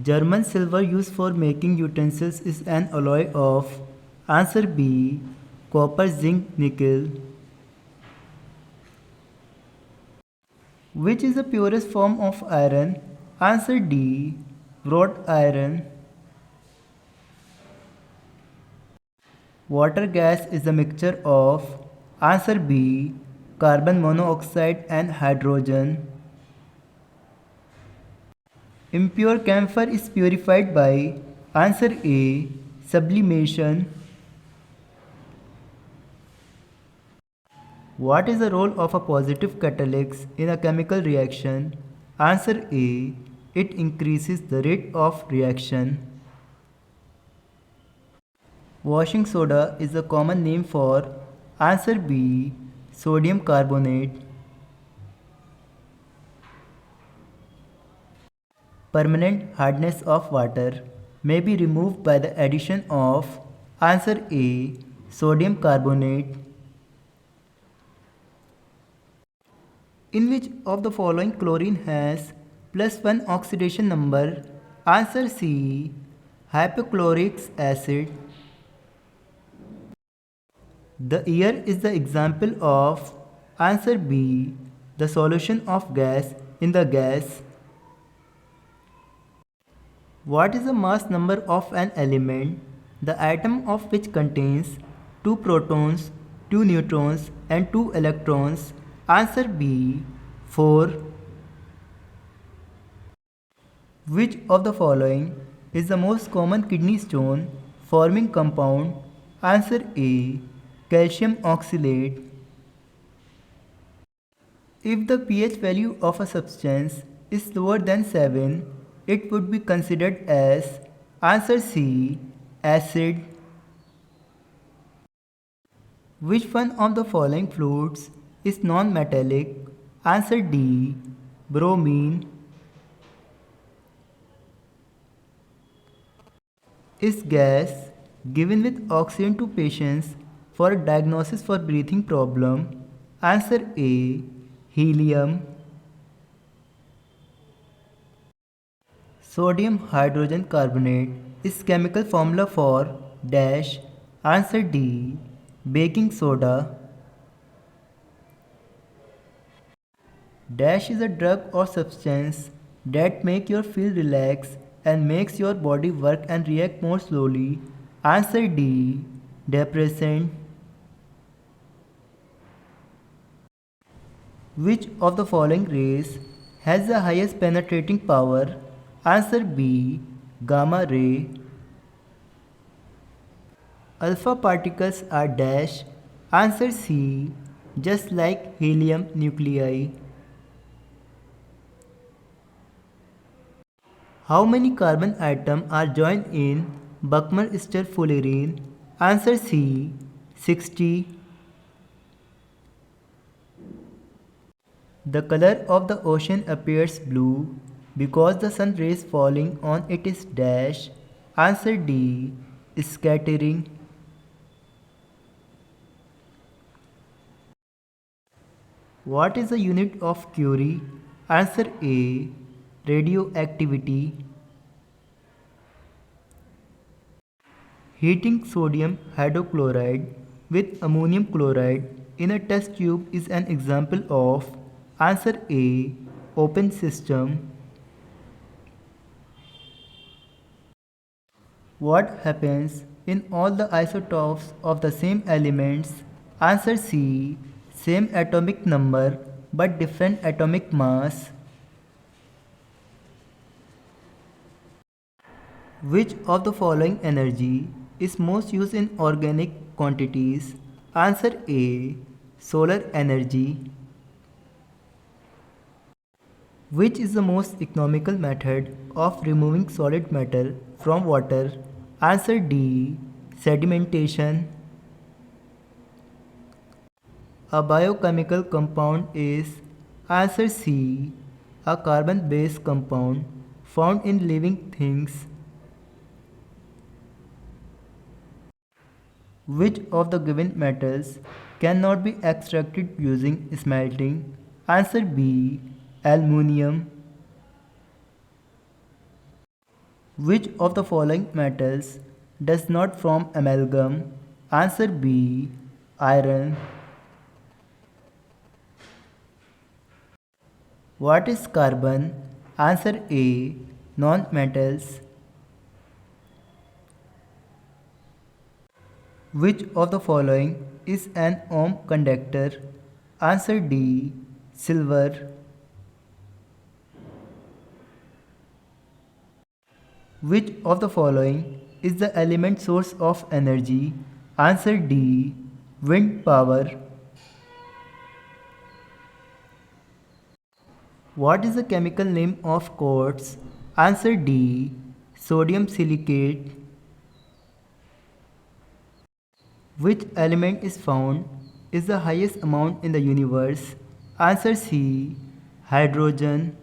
German silver used for making utensils is an alloy of answer B. Copper, zinc, nickel. Which is the purest form of iron? Answer D. Wrought iron. Water gas is a mixture of answer B. Carbon monoxide and hydrogen. Impure camphor is purified by answer A. Sublimation. What is the role of a positive catalyst in a chemical reaction? Answer A. It increases the rate of reaction. Washing soda is a common name for answer B. Sodium carbonate. Permanent hardness of water may be removed by the addition of answer A. Sodium carbonate. In which of the following chlorine has +1 oxidation number? Answer C. Hypochlorite acid. The air is the example of answer B. The solution of gas in the gas. What is the mass number of an element, the atom of which contains 2 protons, 2 neutrons and 2 electrons? Answer B. 4. Which of the following is the most common kidney stone forming compound? Answer A. Calcium oxalate. If the pH value of a substance is lower than 7, it would be considered as answer C. Acid. Which one of the following fluids is non-metallic? Answer D. Bromine. Is gas given with oxygen to patients for a diagnosis for breathing problem? Answer A. Helium. Sodium hydrogen carbonate is chemical formula for dash. Answer D. Baking soda. Dash is a drug or substance that make you feel relaxed and makes your body work and react more slowly. Answer D. Depressant. Which of the following rays has the highest penetrating power? Answer B. Gamma ray. Alpha particles are dash. Answer C. Just like helium nuclei. How many carbon atoms are joined in Buckminster fullerene? Answer C. 60. The color of the ocean appears blue because the sun rays falling on it is dash. Answer D. Scattering. What is the unit of Curie? Answer A. Radioactivity. Heating sodium hydrochloride with ammonium chloride in a test tube is an example of answer A. Open system. What happens in all the isotopes of the same elements? Answer C. Same atomic number but different atomic mass. Which of the following energy is most used in organic quantities? Answer A. Solar energy. Which is the most economical method of removing solid matter from water? Answer D. Sedimentation. A biochemical compound is answer C. A carbon-based compound found in living things. Which of the given metals cannot be extracted using smelting? Answer B. Aluminium. Which of the following metals does not form amalgam? Answer B. Iron. What is carbon? Answer A. Non-metals. Which of the following is an ohm conductor? Answer D. Silver. Which of the following is the element source of energy? Answer D. Wind power. What is the chemical name of quartz? Answer D. Sodium silicate. Which element is found is the highest amount in the universe? Answer C. Hydrogen.